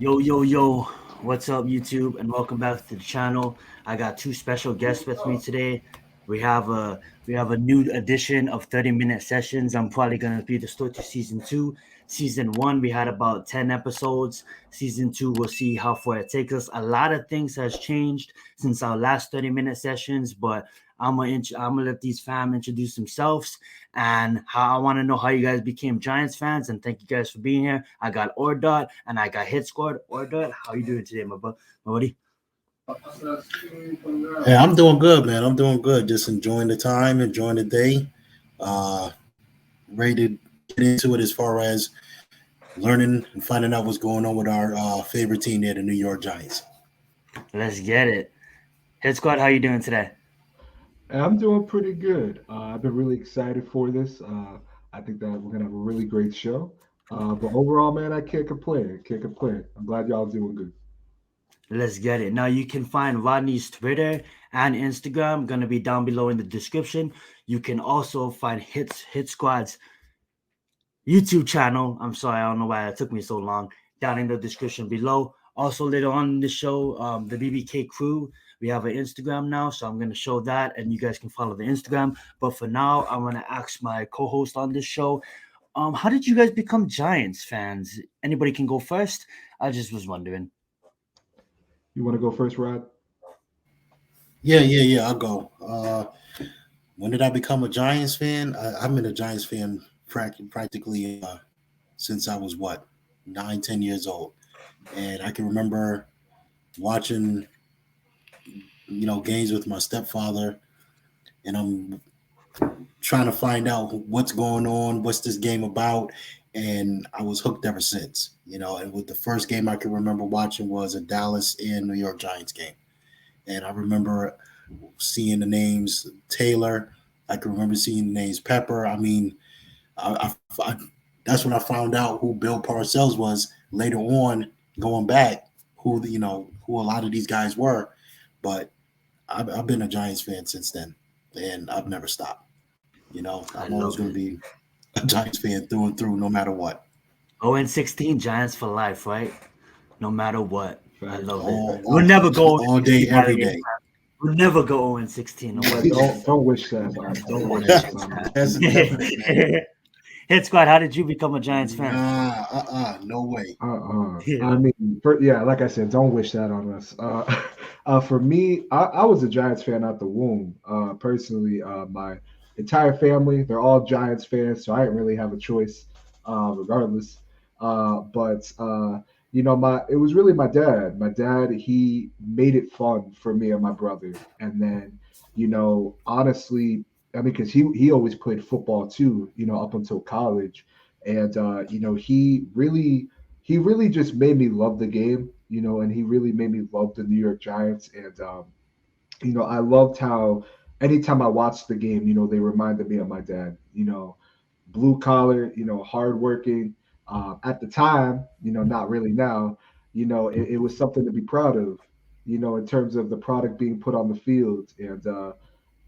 Yo, yo, yo, what's up, YouTube, and welcome back to the channel. I got two special guests with me today. We have a new edition of 30-minute sessions. I'm probably gonna be the start to season two. Season one, we had about 10 episodes. Season two, we'll see how far it takes us. A lot of things has changed since our last 30-minute sessions, but I'm gonna let these fam introduce themselves and how I want to know how you guys became Giants fans. And thank you guys for being here. I got RDOT and I got Hit Squad. RDOT, how you doing today, my buddy? Hey, I'm doing good, man. I'm doing good. Just enjoying the time, enjoying the day. Uh, Ready to get into it as far as learning and finding out what's going on with our favorite team there, the New York Giants. Let's get it. Hit Squad, how you doing today? I'm doing pretty good. I've been really excited for this. I think that we're gonna have a really great show. But overall, man, I can't complain. Can't complain. I'm glad y'all doing good. Let's get it. Now you can find Rodney's Twitter and Instagram gonna be down below in the description. You can also find Hit Squad's YouTube channel. I'm sorry, I don't know why it took me so long. Down in the description below. Also, later on in the show, the BBK crew, we have an Instagram now, so I'm going to show that, and you guys can follow the Instagram. But for now, I'm going to ask my co-host on this show, how did you guys become Giants fans? Anybody can go first. I just was wondering. You want to go first, Rod? Yeah. I'll go. When did I become a Giants fan? I've been a Giants fan practically since I was 9, 10 years old, and I can remember watching games with my stepfather, and I'm trying to find out what's going on, what's this game about, and I was hooked ever since. And with the first game I can remember watching was a Dallas and New York Giants game, and I remember seeing the names Taylor. I can remember seeing the names Pepper. I mean, I that's when I found out who Bill Parcells was later on, going back, who a lot of these guys were. But I've been a Giants fan since then, and I've never stopped. I I'm always love going to it. be a Giants fan through and through, no matter what. 0-16 Giants for life, right? No matter what. I Facts. love it. All, We'll all, never go all day, 0-16 out of every here. day. We'll never go 0-16. No Yeah, way. don't wish that, man. Don't wish That's that on us. That's definite, man. Hit Squad, how did you become a Giants fan? Nah, no way. I mean, yeah, like I said, don't wish that on us. For me, I was a Giants fan out the womb. Personally, my entire family, they're all Giants fans, so I didn't really have a choice, regardless. But my it was really my dad. My dad, he made it fun for me and my brother, and then, honestly, I mean, because he always played football too, up until college, and he really just made me love the game, and he really made me love the New York Giants. And I loved how anytime I watched the game, they reminded me of my dad. Blue collar, hardworking. At the time, not really now. It was something to be proud of. In terms of the product being put on the field. And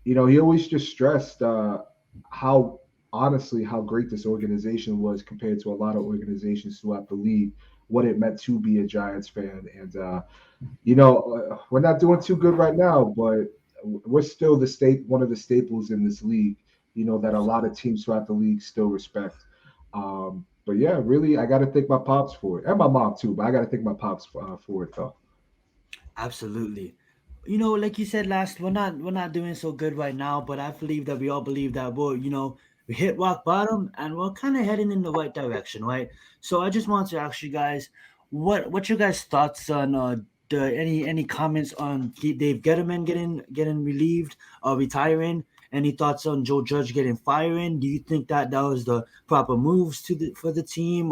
he always just stressed how honestly how great this organization was compared to a lot of organizations throughout the league, what it meant to be a Giants fan. And we're not doing too good right now, but we're still one of the staples in this league. That a lot of teams throughout the league still respect. But yeah, really, I got to thank my pops for it, and my mom too. But I got to thank my pops for it though. Absolutely. Like you said last, we're not doing so good right now, but I believe that we all believe that we hit rock bottom and we're kind of heading in the right direction, right? So I just want to ask you guys, what your guys' thoughts on any comments on Dave Gettleman getting relieved or retiring? Any thoughts on Joe Judge getting fired? Do you think that that was the proper moves for the team?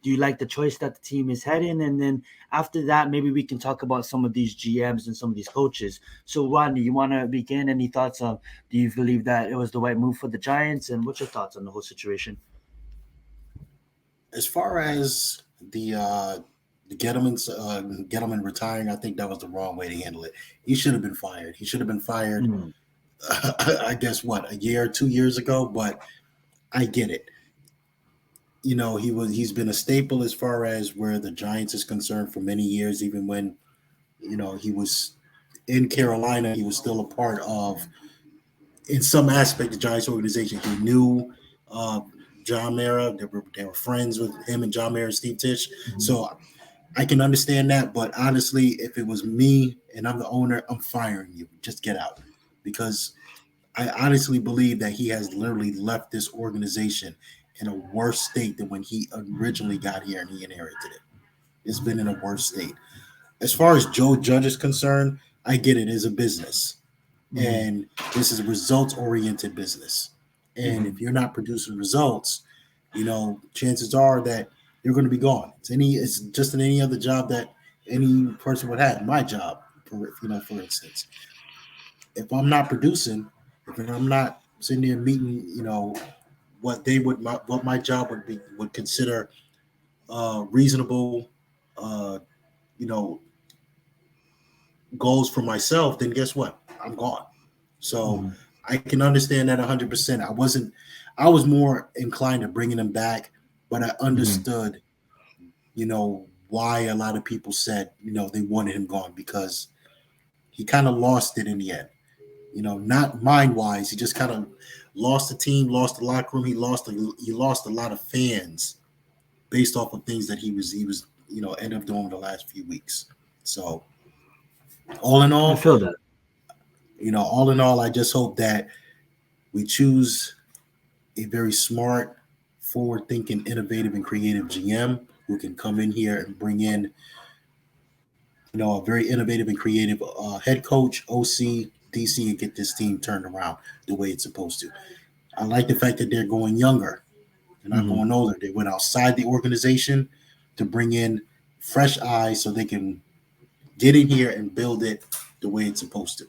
Do you like the choice that the team is heading? And then after that, maybe we can talk about some of these GMs and some of these coaches. So, Rodney, you want to begin? Any thoughts on? Do you believe that it was the right move for the Giants? And what's your thoughts on the whole situation? As far as the Gettleman retiring, I think that was the wrong way to handle it. He should have been fired. He should have been fired. Mm, I guess a year or 2 years ago. But I get it. he's been a staple as far as where the Giants is concerned for many years. Even when he was in Carolina, he was still a part of, in some aspect, the Giants organization. He knew uh, John Mara. They were friends with him and John Mara and Steve Tisch. So I can understand that. But honestly, if it was me and I'm the owner, I'm firing you. Just get out, because I honestly believe that he has literally left this organization in a worse state than when he originally got here and he inherited it. It's been in a worse state. As far as Joe Judge is concerned, I get it. It's a business. And this is a results-oriented business. And if you're not producing results, chances are that you're going to be gone. It's just in any other job that any person would have. My job, for instance, if I'm not producing, if I'm not sitting there meeting, what my job would consider reasonable, uh, you know, goals for myself, then guess what? I'm gone. So I can understand that 100%. I was more inclined to bringing him back, but I understood, why a lot of people said, they wanted him gone, because he kind of lost it in the end. Not mind wise. He just kind of lost the team, lost the locker room. He lost a lot of fans based off of things that he was ended up doing the last few weeks. So all in all, I feel that. I just hope that we choose a very smart, forward-thinking, innovative, and creative GM who can come in here and bring in, a very innovative and creative head coach, OC, DC, and get this team turned around the way it's supposed to. I like the fact that they're going younger. They're not going older. They went outside the organization to bring in fresh eyes so they can get in here and build it the way it's supposed to.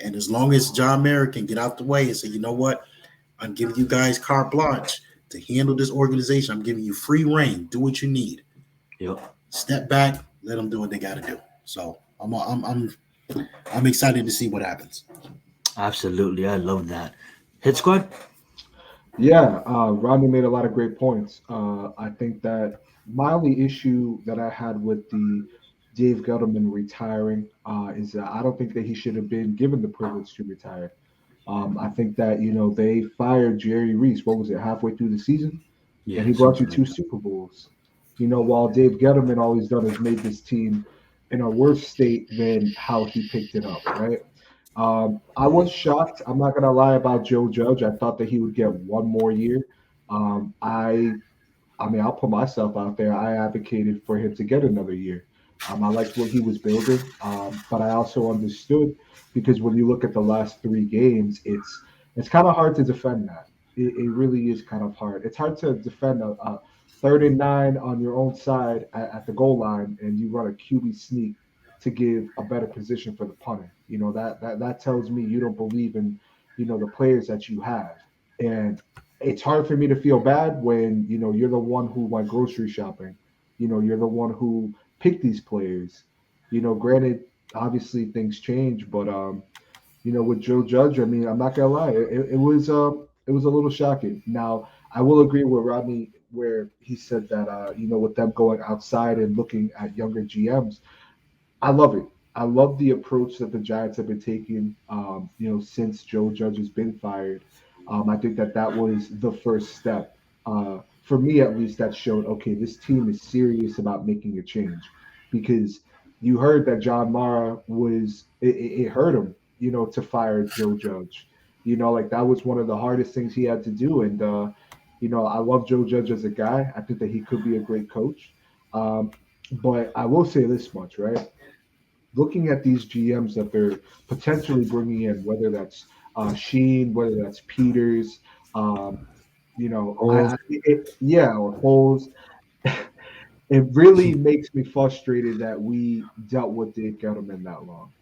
And as long as John Mara can get out the way and say, you know what, I'm giving you guys carte blanche to handle this organization. I'm giving you free reign. Do what you need. Yep. Step back. Let them do what they got to do. So I'm excited to see what happens. Absolutely. I love that. Hit Squad? Yeah, Rodney made a lot of great points. I think that my only issue that I had with the Dave Gettleman retiring is that I don't think that he should have been given the privilege to retire. I think that they fired Jerry Reese. What was it, halfway through the season, and Yeah, he brought you something like two that. Super Bowls. While Dave Gettleman always done is made this team in a worse state than how he picked it up. Right. I was shocked. I'm not gonna lie about Joe Judge. I thought that he would get one more year. Um, I I mean, I'll put myself out there. I advocated for him to get another year. I liked what he was building, but I also understood because when you look at the last three games, it's kind of hard to defend that. It really is kind of hard. It's hard to defend a 3rd and 9 on your own side at the goal line, and you run a QB sneak to give a better position for the punter. That tells me you don't believe in the players that you have, and it's hard for me to feel bad when you're the one who went grocery shopping. You're the one who picked these players. Granted, obviously things change, but with Joe Judge, I mean, I'm not gonna lie, it was a little shocking. Now, I will agree with Rodney where he said that with them going outside and looking at younger GMs, I love it. I love the approach that the Giants have been taking, since Joe Judge has been fired. I think that was the first step, for me at least, that showed, okay, this team is serious about making a change. Because you heard that John Mara it hurt him, to fire Joe Judge. Like that was one of the hardest things he had to do. And, I love Joe Judge as a guy. I think that he could be a great coach. Um, but I will say this much, right? Looking at these GMs that they're potentially bringing in, whether that's Sheen, whether that's Peters, um, Oh, yeah, or Holes, it really makes me frustrated that we dealt with Dave Gettleman that long.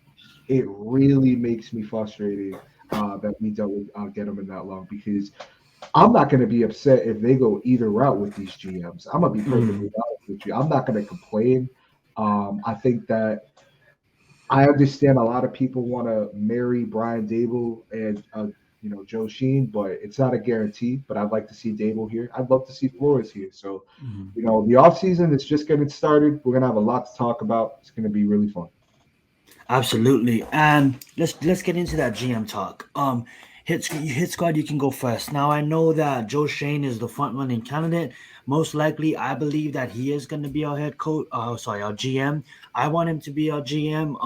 It really makes me frustrated that we dealt with Gettleman that long because I'm not going to be upset if they go either route with these GMs. I'm going to be perfectly honest with you. I'm not going to complain. I think that I understand a lot of people want to marry Brian Dable and Joe Sheen, but it's not a guarantee. But I'd like to see Dable here. I'd love to see Flores here. So, Mhm. the offseason is just getting started. We're gonna have a lot to talk about. It's gonna be really fun. Absolutely. And let's get into that GM talk. Hit squad, you can go first. Now I know that Joe Shane is the front running candidate. Most likely, I believe that he is going to be our head coach. Sorry, our GM. I want him to be our GM.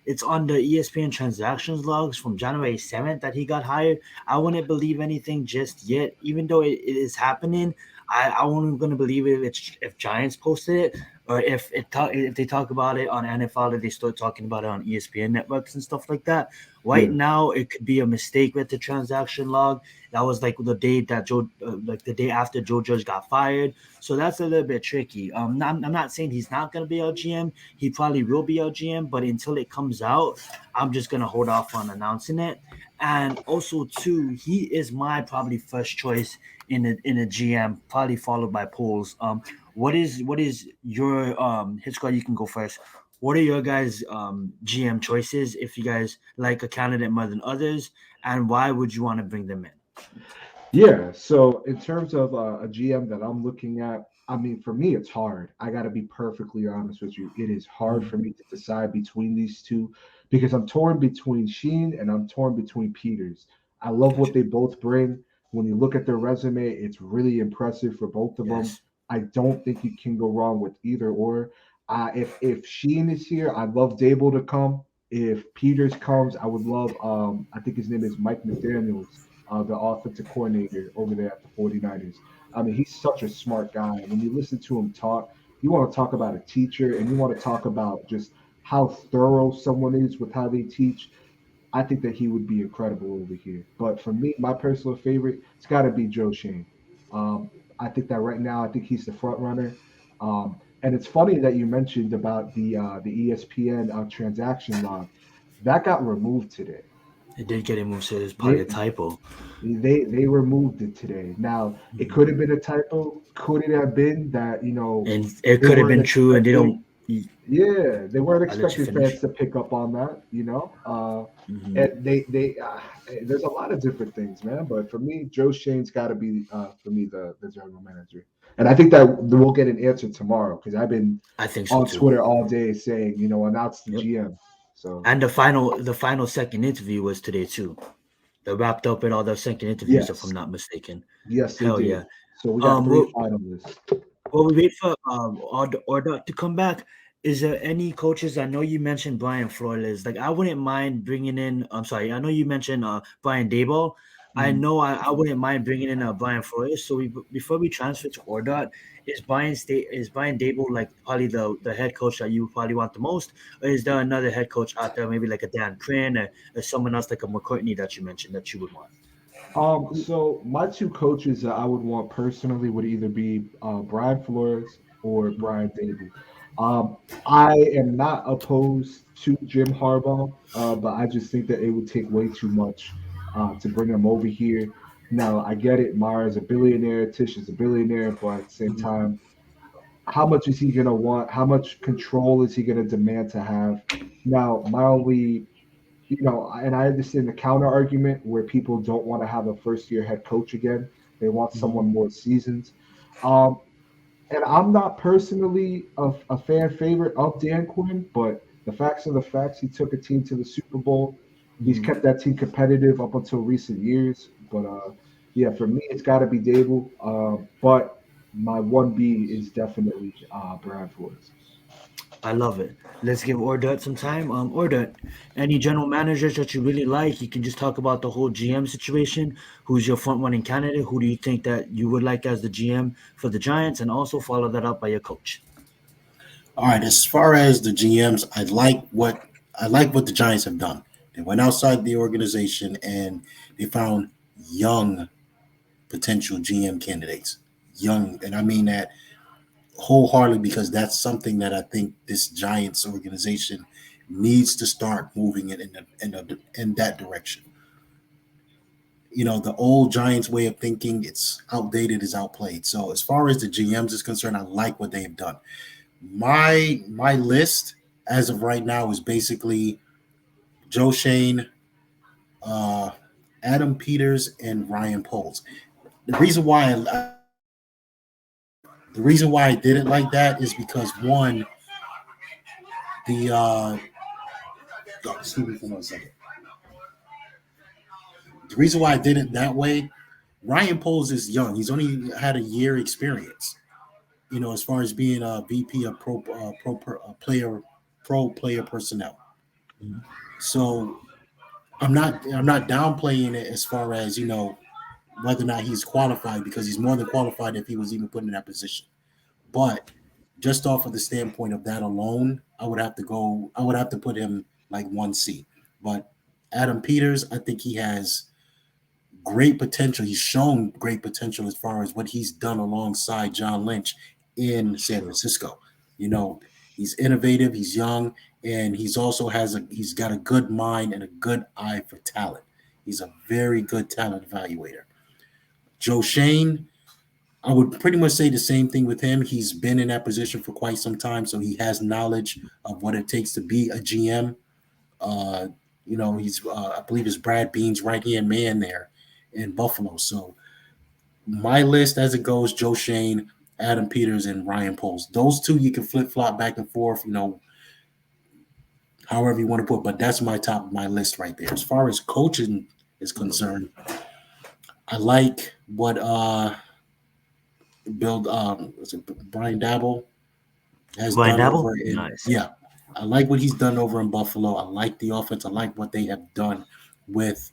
It's on the ESPN transactions logs from January 7th that he got hired. I wouldn't believe anything just yet, even though it is happening. I won't going to believe it if Giants posted it, or if they talk about it on NFL, or they start talking about it on ESPN networks and stuff like that. Right Yeah, now, it could be a mistake with the transaction log. That was like the day that like the day after Joe Judge got fired. So that's a little bit tricky. I'm not saying he's not gonna be our GM. He probably will be our GM, but until it comes out, I'm just gonna hold off on announcing it. And also, too, he is my probably first choice in a GM, probably followed by polls. What is your hit squad? You can go first. What are your guys' GM choices if you guys like a candidate more than others, and why would you want to bring them in? yeah. So in terms of a GM that I'm looking at, I mean, for me, it's hard. I got to be perfectly honest with you. It is hard Mhm. for me to decide between these two because I'm torn between Sheen and I'm torn between Peters. I love what Gotcha. they both bring. When you look at their resume, it's really impressive for both of them. Yes. I don't think you can go wrong with either or. If Sheen is here, I'd love Dable to come. If Peters comes, I would love. I think his name is Mike McDaniel's, the offensive coordinator over there at the 49ers. I mean, he's such a smart guy. When you listen to him talk, you want to talk about a teacher and you want to talk about just how thorough someone is with how they teach. I think that he would be incredible over here. But for me, my personal favorite, it's got to be Joe Shane. Um, I think that right now, I think he's the front runner. And it's funny that you mentioned about the ESPN transaction log that got removed today. It did get moved, so it's probably a They typo. they removed it today. Now it Mhm. could have been a typo. Could it have been that And it they could have weren't been true, and they expecting? don't. Yeah, they weren't I let you expecting fans finish. to pick up on that. Hmm. And there's a lot of different things, man. But for me, Joe Shane's got to be for me the general manager, and I think that we'll get an answer tomorrow because I've been I think so on too. Twitter all day saying announce the Yep. GM. So And the final second interview was today too. They wrapped up with all the second interviews, if I'm yes, not mistaken. yes, they Hell yeah. did. So we got three We'll, finalists. while we wait for order to come back, is there any coaches? I know you mentioned Brian Flores. Like I wouldn't mind bringing in. I'm sorry. I know you mentioned Brian Daboll. I Mhm. know I wouldn't mind bringing in Brian Flores. So before we transfer to Ordot, is Brian Dable like probably the head coach that you probably want the most, or is there another head coach out there, maybe like a Dan Quinn, or someone else like a McCourtney that you mentioned that you would want? So my two coaches that I would want personally would either be Brian Flores or Brian Dable. Um, I am not opposed to Jim Harbaugh, but I just think that it would take way too much to bring him over here. Now I get it. Mara's a billionaire, Tish is a billionaire, but at the same Mhm. time, how much is he gonna want? How much control is he gonna demand to have? Now, my only and I understand the counter argument where people don't want to have a first year head coach again. They want Mhm. someone more seasoned. Um, and I'm not personally a fan favorite of Dan Quinn, but the facts are the facts. He took a team to the Super Bowl. He's Mhm. kept that team competitive up until recent years. But yeah, for me, it's got to be Dable. But my 1B is definitely Brian Flores. I love it. Let's give Ordut some time. Ordut, any general managers that you really like? You can just talk about the whole GM situation. Who's your front running candidate? Who do you think that you would like as the GM for the Giants? And also follow that up by your coach. All right, as far as the GMs, I like what the Giants have done. They went outside the organization and they found young potential GM candidates. Young, and I mean that wholeheartedly because that's something that I think this Giants organization needs to start moving in that direction. The old Giants way of thinking, it's outdated, is outplayed. So as far as the GMs is concerned, I like what they have done. My list as of right now is basically Joe Shane, uh, Adam Peters and Ryan Poles. The reason why I did it like that is because one, the excuse me for 1 second. The reason why I did it that way, Ryan Poles is young. He's only had a year experience, as far as being a VP of pro player personnel. Mhm. So I'm not downplaying it as far as whether or not he's qualified, because he's more than qualified if he was even put in that position. But just off of the standpoint of that alone, I would have to put him like 1C. But Adam Peters, I think he has great potential. He's shown great potential as far as what he's done alongside John Lynch in San Francisco. He's innovative, he's young, and he's got a good mind and a good eye for talent. He's a very good talent evaluator. Joe Shane, I would pretty much say the same thing with him. He's been in that position for quite some time, so he has knowledge of what it takes to be a GM. He's I believe it's Brad Bean's right-hand man there in Buffalo. So my list as it goes: Joe Shane, Adam Peters, and Ryan Poles. Those two you can flip-flop back and forth, however you want to put, but that's my top of my list right there. As far as coaching is concerned, I like what Brian Dabble has Brian done Dabble? over in Nice. yeah. I like what he's done over in Buffalo. I like the offense. I like what they have done with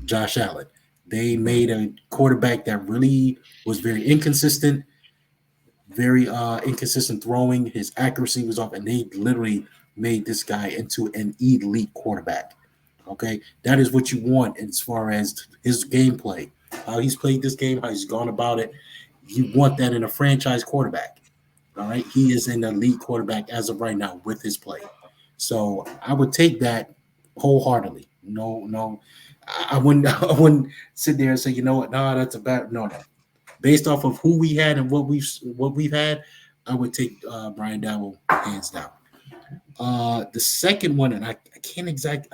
Josh Allen. They made a quarterback that really was very inconsistent, very inconsistent throwing. His accuracy was off, and they literally made this guy into an elite quarterback. Okay, that is what you want as far as his gameplay, how he's played this game, how he's gone about it. You want that in a franchise quarterback. All right, he is an elite quarterback as of right now with his play. So I would take that wholeheartedly. No, I wouldn't. I wouldn't sit there and say, you know what, no, that's a bad no. Based off of who we had and what we've had, I would take Brian Dabble hands down. The second one, and I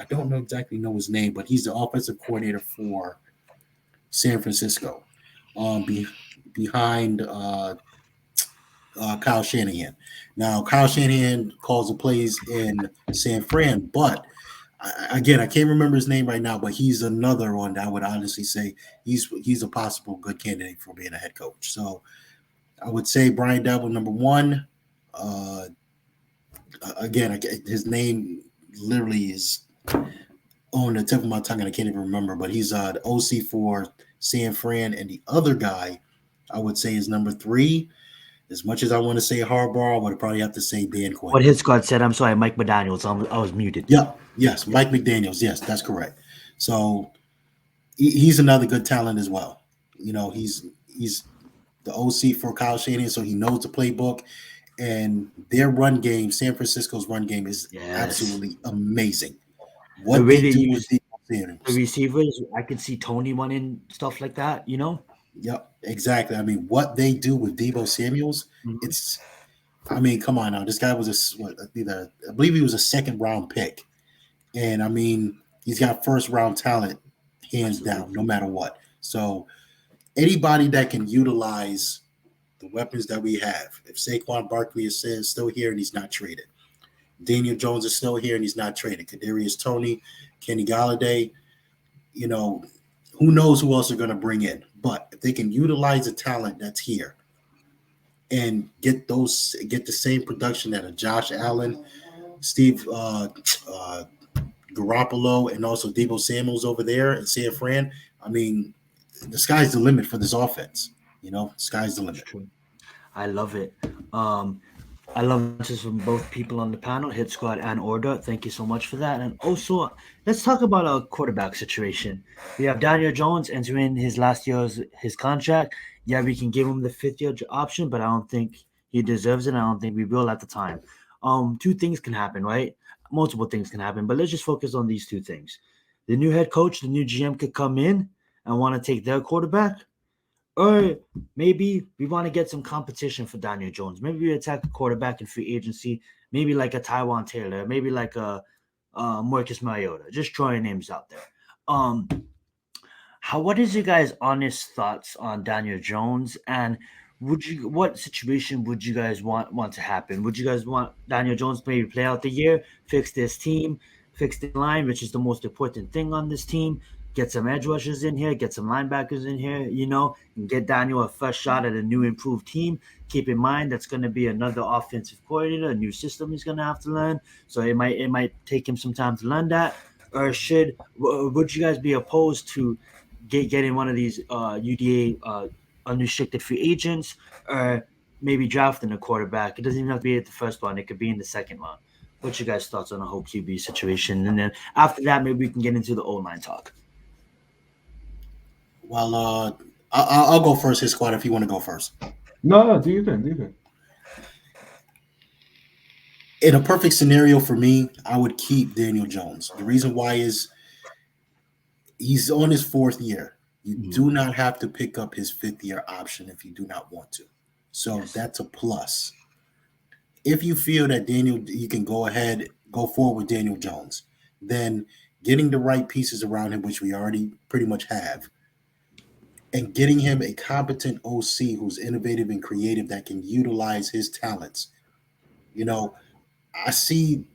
don't know his name, but he's the offensive coordinator for San Francisco, behind Kyle Shanahan. Now, Kyle Shanahan calls the plays in San Fran, but I can't remember his name right now, but he's another one that I would honestly say he's a possible good candidate for being a head coach. So I would say Brian Dabble, number one. His name literally is on the tip of my tongue, and I can't even remember, but he's the OC for San Fran. And the other guy I would say is number three. As much as I want to say Harbaugh, I would probably have to say Dan Quinn. What HITSQUAD said, I'm sorry, Mike Mcdaniel. I was muted. Yeah, yes, Mike McDaniels. Yes, that's correct. So he's another good talent as well. He's the OC for Kyle Shanahan, so he knows the playbook. And their run game, San Francisco's run game, is absolutely amazing. What the way they they do use with the receivers, I could see Tony running stuff like that, Yep, exactly. I mean, what they do with Deebo Samuels, come on now. This guy was I believe he was a second round pick. And I mean, he's got first round talent, hands down, no matter what. So anybody that can utilize the weapons that we have, if Saquon Barkley is still here and he's not traded, Daniel Jones is still here and he's not traded, Kadarius Toney, Kenny Galladay, who knows who else they're going to bring in. But if they can utilize the talent that's here and get the same production that a Josh Allen, Steve Garoppolo, and also Deebo Samuels over there in San Fran, I mean, the sky's the limit for this offense. Sky's the limit. True. I love it. I love answers from both people on the panel, Hit Squad and RDOT. Thank you so much for that. And also, let's talk about our quarterback situation. We have Daniel Jones entering his last year of his contract. Yeah, we can give him the fifth-year option, but I don't think he deserves it. I don't think we will at the time. Two things can happen, right? Multiple things can happen, but let's just focus on these two things. The new head coach, the new GM could come in and want to take their quarterback. Or maybe we want to get some competition for Daniel Jones. Maybe we attack a quarterback in free agency, maybe like a Tywan Taylor, maybe like a Marcus Mariota, just throwing names out there. What is your guys' honest thoughts on Daniel Jones, and what situation would you guys want to happen? Would you guys want Daniel Jones to maybe play out the year, fix this team, fix the line, which is the most important thing on this team? Get some edge rushers in here, get some linebackers in here, and get Daniel a fresh shot at a new improved team. Keep in mind that's going to be another offensive coordinator, a new system he's going to have to learn. So it might take him some time to learn that. Or would you guys be opposed to getting one of these UDA unrestricted free agents, or maybe drafting a quarterback? It doesn't even have to be at the first round; it could be in the second round. What's your guys' thoughts on the whole QB situation? And then after that, maybe we can get into the O-line talk. Well, I'll go first, his squad, if you want to go first. No, do you think? Do you think? In a perfect scenario for me, I would keep Daniel Jones. The reason why is he's on his 4th year. You do not have to pick up his 5th-year option if you do not want to. So that's a plus. If you feel that you can go forward with Daniel Jones, then getting the right pieces around him, which we already pretty much have, and getting him a competent OC who's innovative and creative that can utilize his talents. I see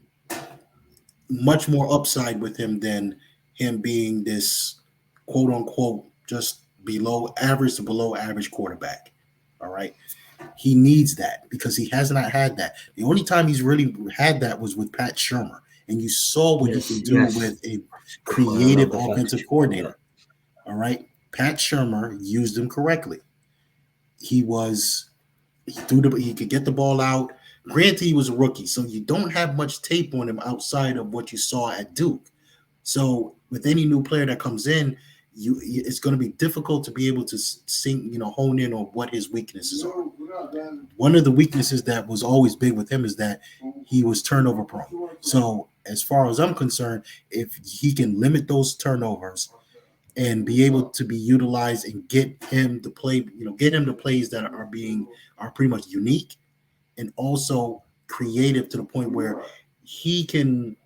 much more upside with him than him being this quote unquote just below average to below average quarterback. All right. He needs that because he has not had that. The only time he's really had that was with Pat Shurmur. And you saw what he can do with a creative offensive coordinator. All right. Pat Shurmur used him correctly. He could get the ball out. Granted, he was a rookie, so you don't have much tape on him outside of what you saw at Duke. So with any new player that comes in, it's going to be difficult to be able to hone in on what his weaknesses are. One of the weaknesses that was always big with him is that he was turnover prone. So as far as I'm concerned, if he can limit those turnovers and be able to be utilized and get him the plays that are pretty much unique and also creative to the point where he can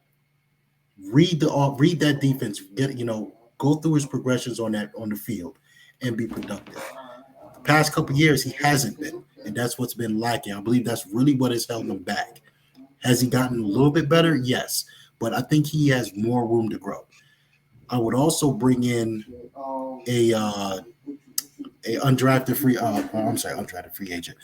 read that defense, go through his progressions on the field and be productive. The past couple of years, he hasn't been, and that's what's been lacking. I believe that's really what has held him back. Has he gotten a little bit better? Yes, but I think he has more room to grow. I would also bring in undrafted free agent.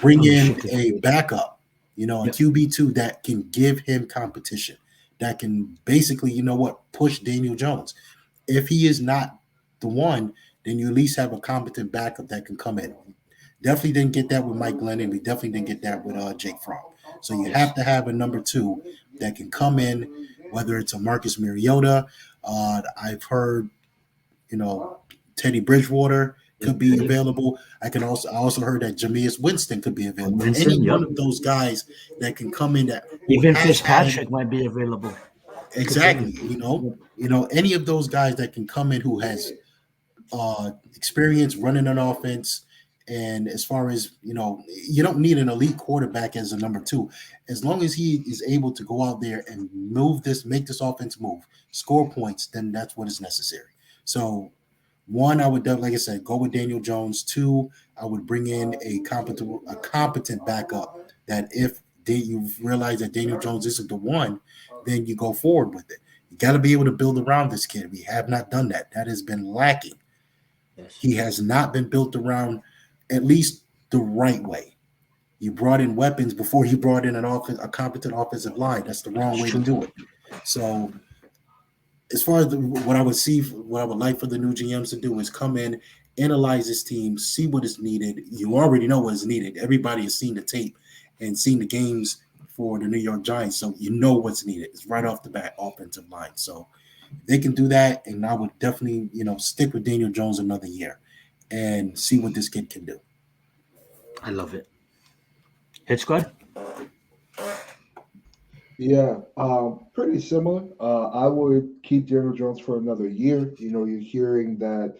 Bring in a backup, a QB2 that can give him competition, that can basically, push Daniel Jones. If he is not the one, then you at least have a competent backup that can come in. Definitely didn't get that with Mike Glennon. We definitely didn't get that with Jake Fromm. So you have to have a number 2 that can come in, whether it's a Marcus Mariota. I've heard, Teddy Bridgewater could be available. I also heard that Jameis Winston could be available. One of those guys that can come in that even Fitzpatrick might be available. Exactly. Any of those guys that can come in who has experience running an offense. And as far as, you don't need an elite quarterback as a number 2. As long as he is able to go out there and make this offense move, score points, then that's what is necessary. So 1, I would definitely, like I said, go with Daniel Jones. 2, I would bring in a competent backup that if you realize that Daniel Jones isn't the one, then you go forward with it. You got to be able to build around this kid. We have not done that. That has been lacking. Yes. He has not been built around at least the right way. You brought in weapons before you brought in a competent offensive line. That's the wrong way to do it. So as far as what I would like for the new GMs to do is come in, analyze this team, see what is needed. You already know what is needed. Everybody has seen the tape and seen the games for the New York Giants, so you know what's needed. It's right off the bat, offensive line. So they can do that, and I would definitely, stick with Daniel Jones another year and see what this kid can do. I love it. Hit Squad? Yeah, pretty similar. I would keep Daniel Jones for another year. You're hearing that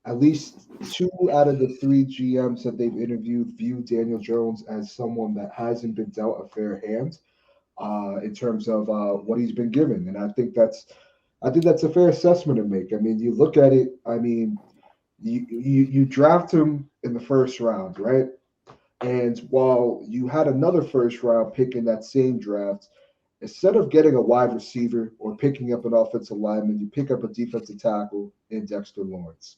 at least 2 out of the 3 GMs that they've interviewed view Daniel Jones as someone that hasn't been dealt a fair hand in terms of what he's been given. And I think that's I think that's a fair assessment to make. I mean, you look at it. I mean, you draft him in the first round, right? And while you had another first round pick in that same draft, instead of getting a wide receiver or picking up an offensive lineman, you pick up a defensive tackle in Dexter Lawrence.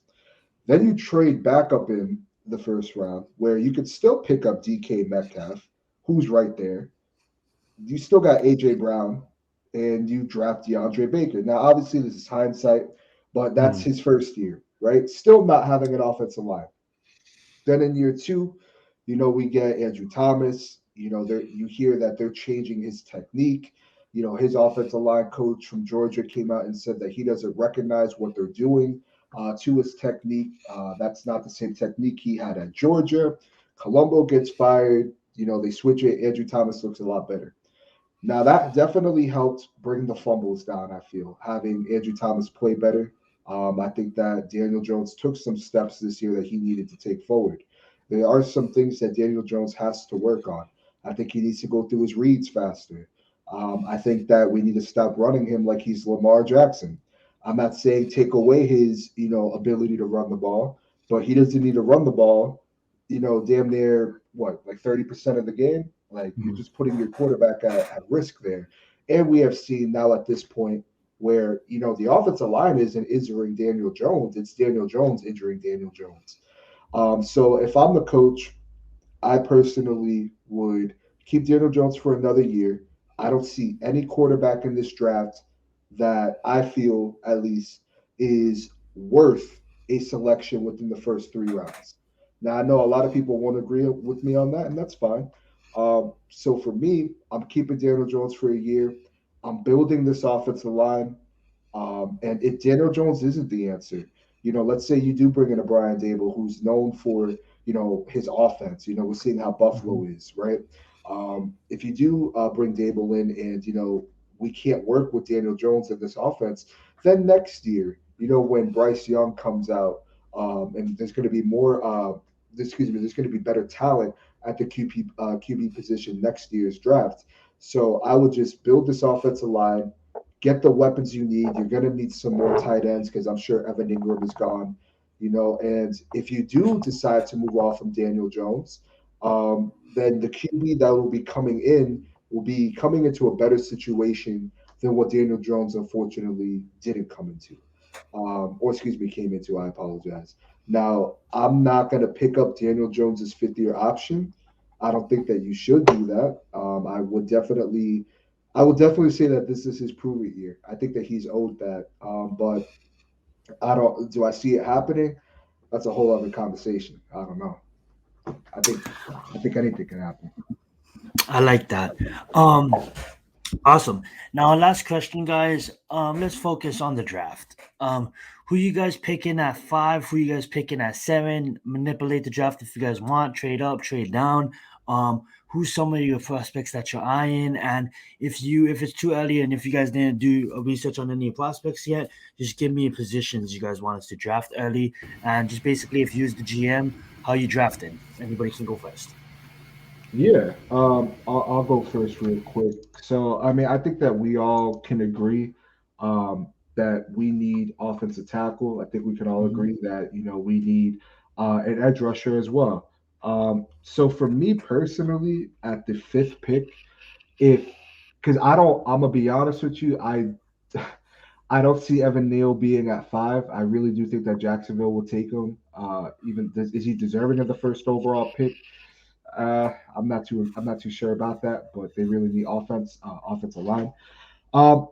Then you trade back up in the first round where you could still pick up DK Metcalf, who's right there. You still got AJ Brown, and you draft DeAndre Baker. Now, obviously, this is hindsight, but that's Hmm. his first year, right? Still not having an offensive line. Then in year two, we get Andrew Thomas. You hear that they're changing his technique. His offensive line coach from Georgia came out and said that he doesn't recognize what they're doing to his technique. That's not the same technique he had at Georgia. Colombo gets fired. They switch it. Andrew Thomas looks a lot better. Now that definitely helped bring the fumbles down. I feel having Andrew Thomas play better. I think that Daniel Jones took some steps this year that he needed to take forward. There are some things that Daniel Jones has to work on. I think he needs to go through his reads faster. I think that we need to stop running him like he's Lamar Jackson. I'm not saying take away his ability to run the ball, but he doesn't need to run the ball damn near what, like 30% of the game. Like you're Hmm. just putting your quarterback at risk there. And we have seen now at this point where the offensive line isn't injuring Daniel Jones; it's Daniel Jones injuring Daniel Jones. So if I'm the coach, I personally would keep Daniel Jones for another year. I don't see any quarterback in this draft that I feel at least is worth a selection within the first 3 rounds. Now I know a lot of people won't agree with me on that, and that's fine. So for me, I'm keeping Daniel Jones for a year. I'm building this offensive line. And if Daniel Jones isn't the answer, let's say you do bring in a Brian Dable who's known for, his offense. We're seeing how Hmm. Buffalo is, right? If you do bring Dable in and, we can't work with Daniel Jones in this offense, then next year, when Bryce Young comes out, and there's going to be more, excuse me, there's going to be better talent at the QB position next year's draft. So I would just build this offensive line, get the weapons you need. You're going to need some more tight ends because I'm sure Evan Ingram is gone. And if you do decide to move off from Daniel Jones, then the QB that will be coming in will be coming into a better situation than what Daniel Jones unfortunately didn't come into. Or excuse me, came into. I apologize. Now, I'm not going to pick up Daniel Jones's fifth-year option. I don't think that you should do that. I would definitely say that this is his prove it year. I think that he's owed that. But I don't. Do I see it happening? That's a whole other conversation. I don't know. I think I think anything can happen. I like that. Um, Awesome. Now, last question, guys. Let's focus on the draft. Who you guys picking at 5? Who you guys picking at 7? Manipulate the draft if you guys want. Trade up, trade down. Who's some of your prospects that you're eyeing? And if it's too early and if you guys didn't do a research on any prospects yet, just give me positions you guys want us to draft early. And just basically, if you use the GM, how you drafting. Anybody can go first. Yeah, I'll go first real quick. So, I mean, I think that we all can agree that we need offensive tackle. I think we can all Mhm. agree that, we need an edge rusher as well. So for me personally, at the fifth pick, if because I'm gonna be honest with you, I don't see Evan Neal being at 5. I really do think that Jacksonville will take him. Is he deserving of the first overall pick? I'm not too sure about that, but they really need offensive line. Um,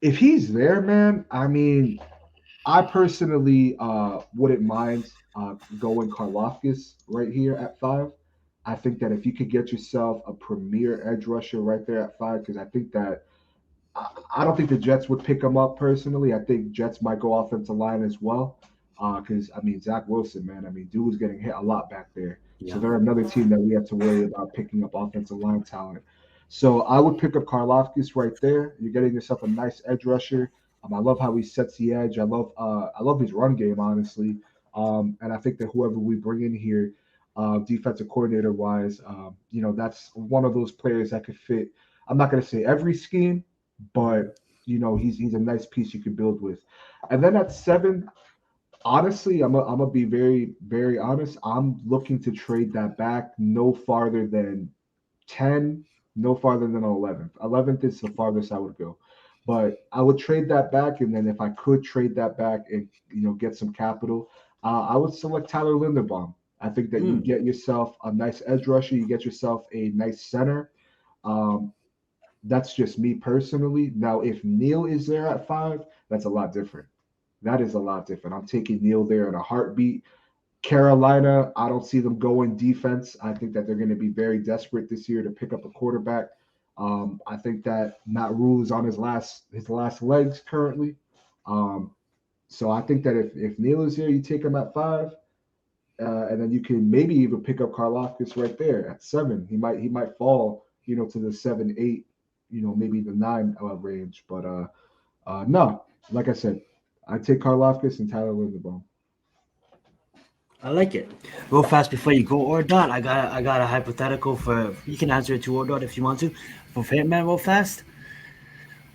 if he's there, man, I mean, I personally wouldn't mind going Karlaftis right here at 5. I think that if you could get yourself a premier edge rusher right there at 5, because I think that I don't think the Jets would pick him up personally. I think Jets might go offensive line as well. Because I mean Zach Wilson, man. I mean, dude was getting hit a lot back there. So Yeah. they're another team that we have to worry about picking up offensive line talent. So I would pick up Karloftis right there. You're getting yourself a nice edge rusher. I love how he sets the edge. I love his run game, honestly. And I think that whoever we bring in here, defensive coordinator wise, that's one of those players that could fit. I'm not going to say every scheme, but he's a nice piece you can build with. And then at 7, honestly, I'm gonna be very, very honest. I'm looking to trade that back no farther than 10, no farther than 11th. 11th is the farthest I would go. But I would trade that back, and then if I could trade that back and get some capital, I would select Tyler Linderbaum. I think that you Mm. get yourself a nice edge rusher, you get yourself a nice center. Um, that's just me personally. Now, if Neil is there at 5, that's a lot different. That is a lot different. I'm taking Neil there in a heartbeat. Carolina, I don't see them going defense. I think that they're going to be very desperate this year to pick up a quarterback. I think that Matt Rule is on his last legs currently. Um, so I think that if Neil is here, you take him at 5, and then you can maybe even pick up Karlaftis right there at 7. He might fall, to the 7, 8, maybe the 9 range. But no, like I said, I take Karlaftis and Tyler Linderbaum. I like it. Real fast before you go, or dot. I got a hypothetical for you can answer it to or dot if you want to. For Hitman, real fast.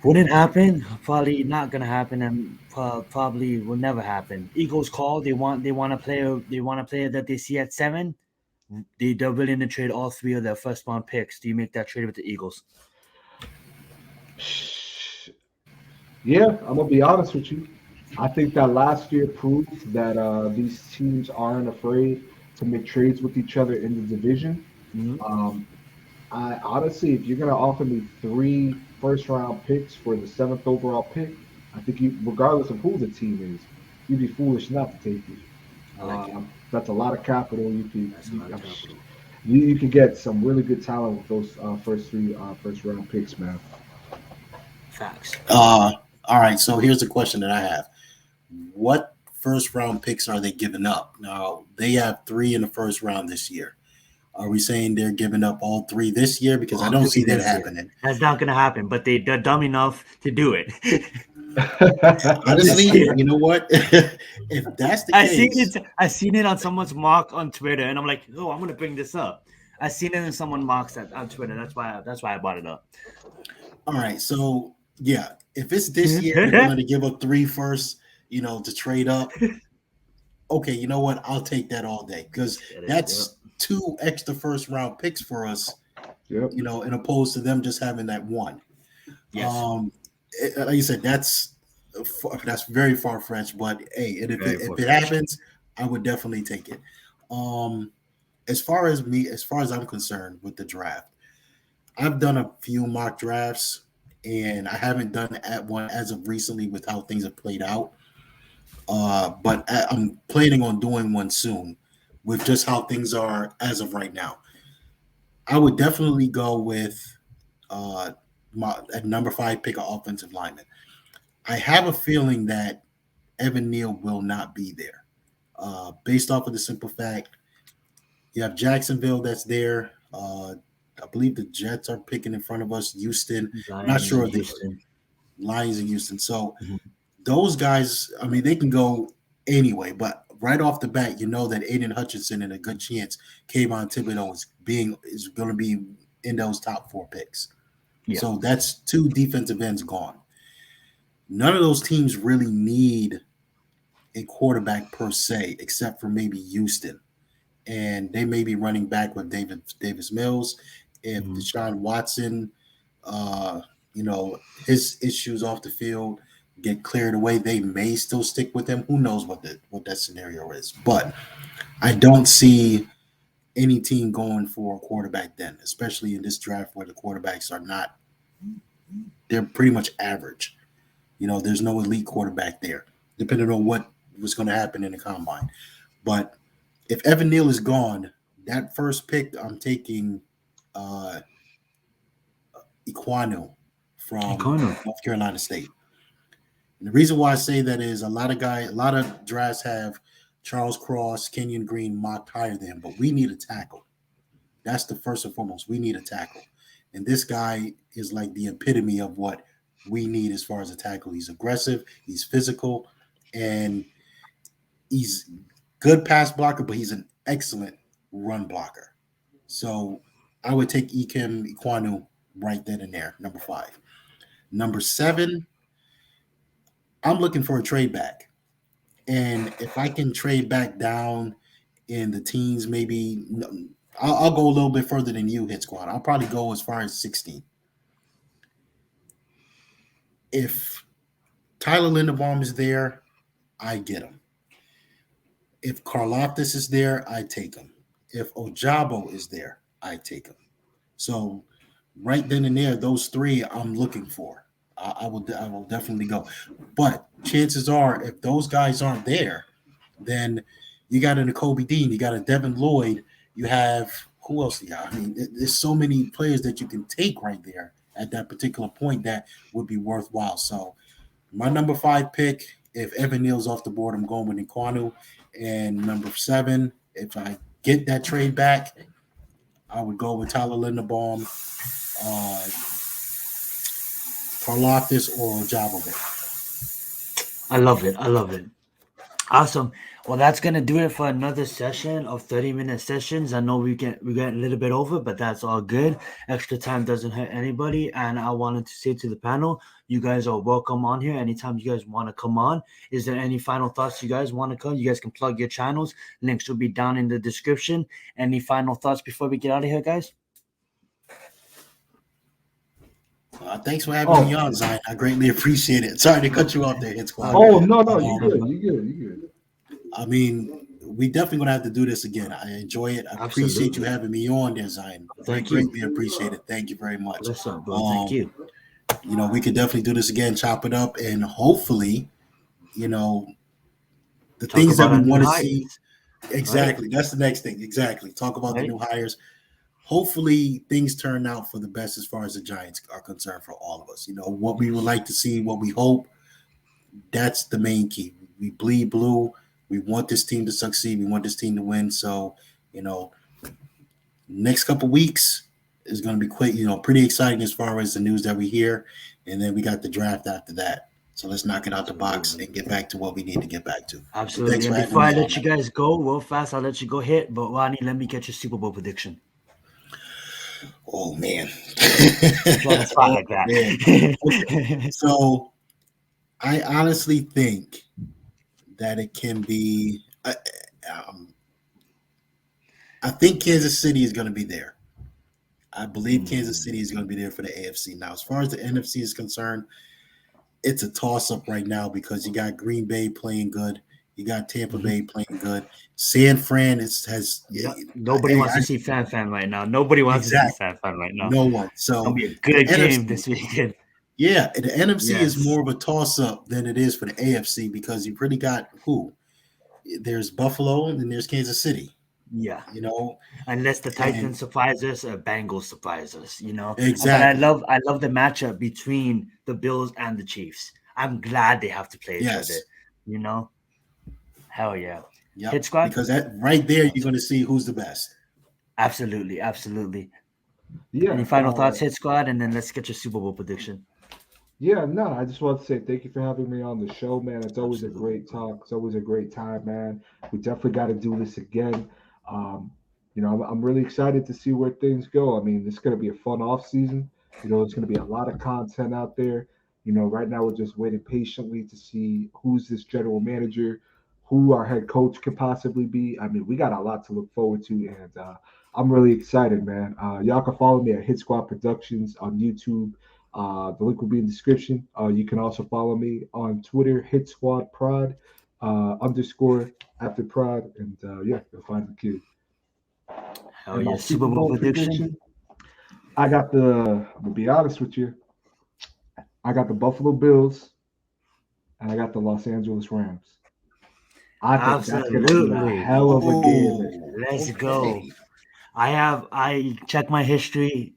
Wouldn't happen. Probably not gonna happen, and probably will never happen. Eagles call. They want a player. They want a player that they see at 7. They're willing to trade all 3 of their first round picks. Do you make that trade with the Eagles? Yeah, I'm gonna be honest with you. I think that last year proved that these teams aren't afraid to make trades with each other in the division. Hmm. Um, I honestly, if you're gonna offer me 3 first round picks for the 7th overall pick, I think you, regardless of who the team is, you'd be foolish not to take it. I like it. That's a lot of capital. That's a lot of capital. You could get some really good talent with those first 3 first round picks, man. Facts. All right. So here's the question that I have: what first round picks are they giving up? Now they have 3 in the first round this year. Are we saying they're giving up all 3 this year? Because I All don't 3 see that this year. happening. That's not gonna happen. But they're dumb enough to do it. I Honestly, see it. you know what? If that's the I seen case, it. I seen it on someone's mock on Twitter, and I'm like, oh, I'm gonna bring this up. I seen it in someone mocks that on Twitter. That's why I brought it up. all right. So yeah, if it's this year, they're going to give up 3 first, to trade up. Okay, you know what? I'll take that all day because Get it? Yep. that's 2 extra first round picks for us, Yep. in opposed to them just having that one. Yes. Like you said, that's very far fetched, but hey, and if Very it far-fetched. happens, I would definitely take it. Um, as far as I'm concerned with the draft, I've done a few mock drafts, and I haven't done at one as of recently with how things have played out. But I'm planning on doing one soon with just how things are as of right now. I would definitely go with uh, at number 5 pick an offensive lineman. I have a feeling that Evan Neal will not be there, based off of the simple fact you have Jacksonville that's there. I believe the Jets are picking in front of us. Houston, not Lions sure in of the Houston. Lions in Houston. So Mhm. those guys, I mean, they can go anyway, but right off the bat, you know that Aiden Hutchinson and a good chance Kayvon Thibodeau is going to be in those top 4 picks. Yeah. So that's 2 defensive ends gone. None of those teams really need a quarterback per se, except for maybe Houston, and they may be running back with Davis Mills. If Mhm. Deshaun Watson, uh, his issues off the field get cleared away, they may still stick with him. Who knows what that scenario is? But I don't see any team going for a quarterback then, especially in this draft where the quarterbacks are not. They're pretty much average. There's no elite quarterback there, depending on what was going to happen in the combine. But if Evan Neal is gone, that first pick, I'm taking uh, Iquanu from Econo. North Carolina State. And the reason why I say that is a lot of drafts have Charles Cross, Kenyon Green mocked higher than him, but we need a tackle. That's the first and foremost. We need a tackle. And this guy is like the epitome of what we need as far as a tackle. He's aggressive, he's physical, and he's good pass blocker, but he's an excellent run blocker. So I would take Ikem Iquanu right then and there, number 5. Number 7, I'm looking for a trade back. And if I can trade back down in the teens, maybe I'll go a little bit further than you, Hit Squad. I'll probably go as far as 16. If Tyler Linderbaum is there, I get him. If Karlaftis is there, I take him. If Ojabo is there, I take him. So right then and there, those three I'm looking for. I will definitely go. But chances are, if those guys aren't there, then you got a Kobe Dean, you got a Devin Lloyd, you have who else you got? I mean, there's so many players that you can take right there at that particular point that would be worthwhile. So my number 5 pick, if Evan Neal's off the board, I'm going with Nkwonu. And number 7, if I get that trade back, I would go with Tyler Linderbaum, Karlaftis, or Ojabo. I love it. I love it. Awesome. Well, that's gonna do it for another session of 30-minute sessions. I know we get a little bit over, but that's all good. Extra time doesn't hurt anybody. And I wanted to say to the panel, you guys are welcome on here anytime you guys want to come on. Is there any final thoughts you guys want to come? You guys can plug your channels. Links will be down in the description. Any final thoughts before we get out of here, guys? Thanks for having me on, Zion. I greatly appreciate it. Sorry to cut you off there, HITSQUAD. Oh, no, you good. You good. I mean, we definitely going to have to do this again. I enjoy it. I appreciate you having me on there, Zion. Thank you. Greatly appreciate it. Thank you very much. Listen, bro, thank you. You know, we could definitely do this again, chop it up, and hopefully, you know, the Talk things that about we want to our new see. Exactly. Right. That's the next thing. Exactly. Talk about the Right. new hires. Hopefully things turn out for the best as far as the Giants are concerned for all of us. You know, what we would like to see, what we hope, that's the main key. We bleed blue. We want this team to succeed. We want this team to win. So, you know, next couple weeks is going to be quite, you know, pretty exciting as far as the news that we hear. And then we got the draft after that. So let's knock it out the box and get back to what we need to get back to. Absolutely. And before I let you guys go real fast, I'll let you go hit. But Rodney, let me get your Super Bowl prediction. Oh, man. Like that. Okay. So I honestly think that it can be I think Kansas City is going to be there. I believe Kansas City is going to be there for the AFC. Now, as far as the NFC is concerned, it's a toss-up right now because you got Green Bay playing good. You got Tampa Bay playing good. San Fran has nobody wants to see Fan right now. Nobody wants to see Fan right now. No one. So it's gonna be a good game this weekend. Yeah, the NFC is more of a toss-up than it is for the AFC because you pretty got who? There's Buffalo and then there's Kansas City. Yeah, you know, unless the Titans surprise us or Bengals surprise us, you know. Exactly. But I love the matchup between the Bills and the Chiefs. I'm glad they have to play each other. You know, hell yeah. Yep. Hit Squad, because that right there you're going to see who's the best. Absolutely. Yeah. Any final thoughts, Hit Squad, and then let's get your Super Bowl prediction. Yeah, no, I just want to say thank you for having me on the show, man. It's always a great talk. It's always a great time, man. We definitely got to do this again. You know, I'm really excited to see where things go. I mean, it's going to be a fun off season. You know, it's going to be a lot of content out there. You know, right now we're just waiting patiently to see who's this general manager, who our head coach could possibly be. I mean, we got a lot to look forward to, and I'm really excited, man. Y'all can follow me at Hit Squad Productions on YouTube. The link will be in the description. You can also follow me on Twitter, HITSQUADPROD _ after prod, and yeah, you'll find the kid. Hell yeah, Super Bowl prediction. I'm gonna be honest with you. I got the Buffalo Bills, and I got the Los Angeles Rams. I think that's gonna be a hell of a game. Let's go. I check my history.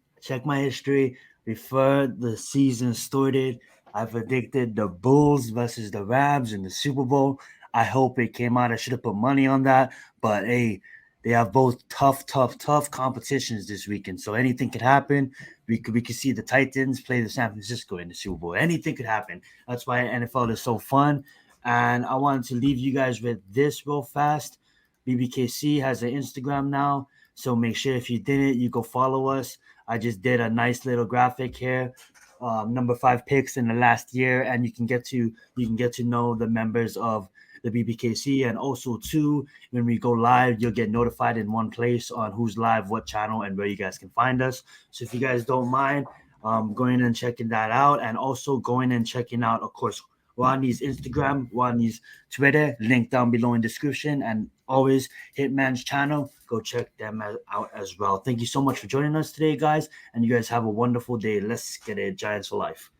Before the season started, I predicted the Bulls versus the Rams in the Super Bowl. I hope it came out. I should have put money on that. But, hey, they have both tough competitions this weekend. So anything could happen. We could see the Titans play the San Francisco in the Super Bowl. Anything could happen. That's why NFL is so fun. And I wanted to leave you guys with this real fast. BBKC has an Instagram now. So make sure if you didn't, you go follow us. I just did a nice little graphic here number 5 picks in the last year, and you can get to know the members of the BBKC. And also too, when we go live, you'll get notified in one place on who's live, what channel, and where you guys can find us. So if you guys don't mind going and checking that out, and also going and checking out, of course, Rodney's Instagram, Rodney's Twitter, link down below in description, and always Hitman's channel. Go check them out as well. Thank you so much for joining us today, guys, and you guys have a wonderful day. Let's get it, Giants for life.